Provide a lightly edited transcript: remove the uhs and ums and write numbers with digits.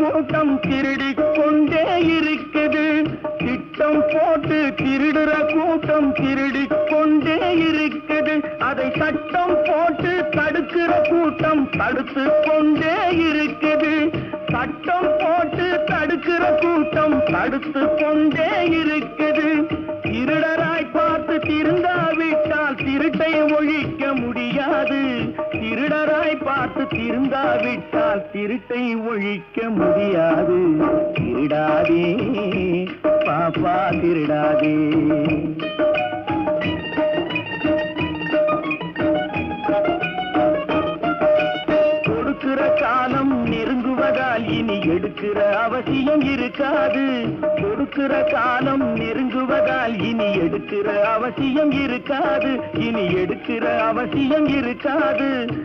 கூட்டம் திருடிக் கொண்டே இருக்குது. திட்டம் போட்டு திருடுற கூட்டம் திருடிக் கொண்டே இருக்குது. அதை சட்டம் போட்டு தடுக்கிற கூட்டம் தடுத்து கொண்டே இருக்குது. சட்டம் போட்டு தடுக்கிற கூட்டம் தடுத்து கொண்டே இருக்குது. திருடராய் பார்த்து திருந்தாவிட்டால் திருட்டை ஒழிக்க முடியாது. திருடராய் பார்த்து திருந்தாவிட்டால் திருட்டை ஒழிக்க முடியாது. திருடாதே பாப்பா திருடாதே. கொடுக்கிற காலம் நெருங்குவதால் இனி எடுக்கிற அவசியம் இருக்காது. கொடுக்கிற காலம் நெருங்குவதால் இனி எடுக்கிற அவசியம் இருக்காது. இனி எடுக்கிற அவசியம் இருக்காது.